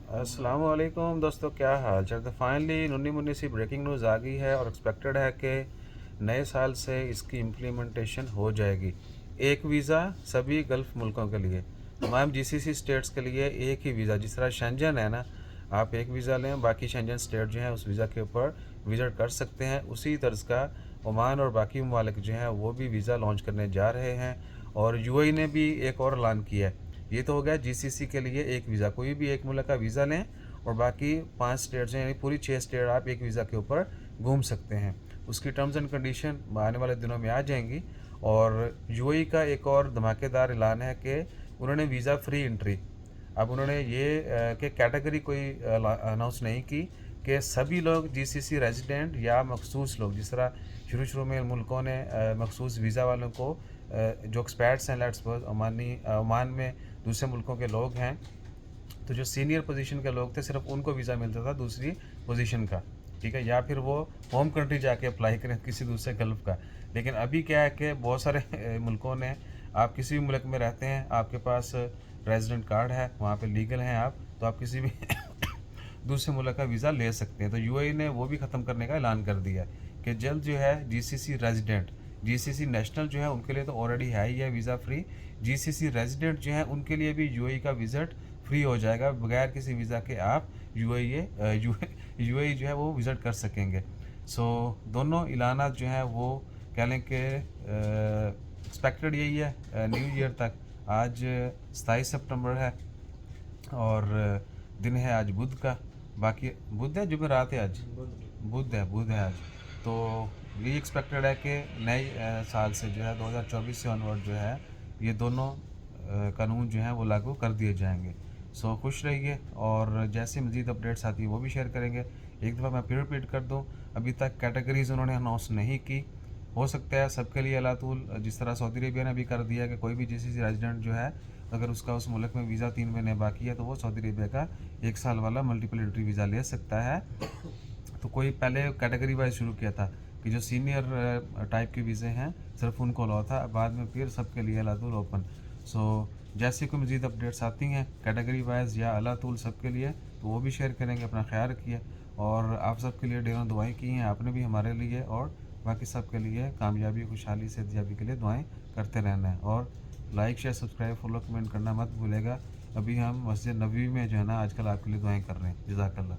अस्सलाम वालेकुम दोस्तों, क्या हाल चाल। तो फाइनली नन्ही मुन्नी सी ब्रेकिंग न्यूज़ आ गई है और एक्सपेक्टेड है कि नए साल से इसकी इम्प्लीमेंटेशन हो जाएगी। एक वीज़ा सभी गल्फ़ मुल्कों के लिए, तमाम जीसीसी स्टेट्स के लिए एक ही वीज़ा। जिस तरह शेंजन है ना, आप एक वीज़ा लें, बाकी शेंजन स्टेट जो हैं उस वीज़ा के ऊपर विज़िट कर सकते हैं। उसी तर्ज का ओमान और बाकी ममालिक जो हैं वो भी वीज़ा लॉन्च करने जा रहे हैं। और यूएई ने भी एक और ऐलान किया है। ये तो हो गया जीसीसी के लिए एक वीज़ा, कोई भी एक मुल्क का वीज़ा लें और बाकी 5 स्टेट्स हैं, यानी पूरी 6 स्टेट आप एक वीज़ा के ऊपर घूम सकते हैं। उसकी टर्म्स एंड कंडीशन आने वाले दिनों में आ जाएंगी। और यूएई का एक और धमाकेदार ऐलान है कि उन्होंने वीज़ा फ्री एंट्री, अब उन्होंने ये कि कैटेगरी कोई अनाउंस नहीं की कि सभी लोग जीसीसी रेजिडेंट या मखसूस लोग, जिस तरह शुरू में मुल्कों ने मखसूस वीज़ा वालों को जो एक्सपर्ट्स हैं, लेट्स सपोज ओमान में दूसरे मुल्कों के लोग हैं, तो जो सीनियर पोजीशन के लोग थे सिर्फ उनको वीज़ा मिलता था दूसरी पोजीशन का, ठीक है, या फिर वो होम कंट्री जाके अप्लाई करें किसी दूसरे गल्फ़ का। लेकिन अभी क्या है कि बहुत सारे मुल्कों ने, आप किसी भी मुल्क में रहते हैं, आपके पास रेजिडेंट कार्ड है, वहाँ पे लीगल हैं आप, तो आप किसी भी दूसरे मुल्क का वीज़ा ले सकते हैं। तो यूएई ने वो भी ख़त्म करने का ऐलान कर दिया कि जल्द जो है जीसीसी रेजिडेंट, जीसीसी नेशनल जो है उनके लिए तो ऑलरेडी है ही है वीज़ा फ्री, जीसीसी रेजिडेंट जो है उनके लिए भी यूएई का विज़िट फ्री हो जाएगा, बगैर किसी वीज़ा के आप यूएई जो है वो विज़िट कर सकेंगे। सो दोनों ऐलानात जो हैं वो कह लें कि एक्सपेक्टेड यही है न्यू ईयर तक। आज 27 सितंबर है और दिन है आज बुध का, बाकी बुध है जुमेरात है आज, बुध है आज। तो ये एक्सपेक्टेड है कि नए साल से जो है 2024 से ऑनवर्ड जो है ये दोनों कानून जो हैं वो लागू कर दिए जाएंगे। सो खुश रहिए और जैसे मज़ीद अपडेट्स आती है वो भी शेयर करेंगे। एक दफ़ा मैं फिर रिपीट कर दूँ, अभी तक कैटेगरीज़ उन्होंने अनाउंस नहीं की। हो सकता है सबके लिए अल्लाह तूल, जिस तरह सऊदी अरेबिया ने भी कर दिया कि कोई भी जीसीसी रेजिडेंट जो है अगर उसका उस मुल्क में वीज़ा 3 महीने बाकी है तो वो सऊदी अरेबिया का 1 साल वाला मल्टीपल एंट्री वीज़ा ले सकता है। तो कोई पहले कैटेगरी वाइज शुरू किया था कि जो सीनियर टाइप के वीज़े हैं सिर्फ उनको अलाउ था, बाद में फिर सबके लिए अल्लाह तूल ओपन। सो जैसे कोई मज़ीद अपडेट्स आती हैं कैटेगरी वाइज या अल्लाह तूल सबके लिए, तो वो भी शेयर करेंगे। अपना ख्याल रखिए और आप सबके लिए ढेरों दुआएं की हैं आपने भी हमारे लिए, और बाकी सब के लिए कामयाबी, खुशहाली, सेहतयाबी के लिए दुआएं करते रहना है। और like, share, subscribe, follow, comment करना मत भूलेगा। अभी हम मस्जिद नबवी में जो है ना आजकल आपके लिए दुआएं कर रहे हैं। जज़ाकल्लाह।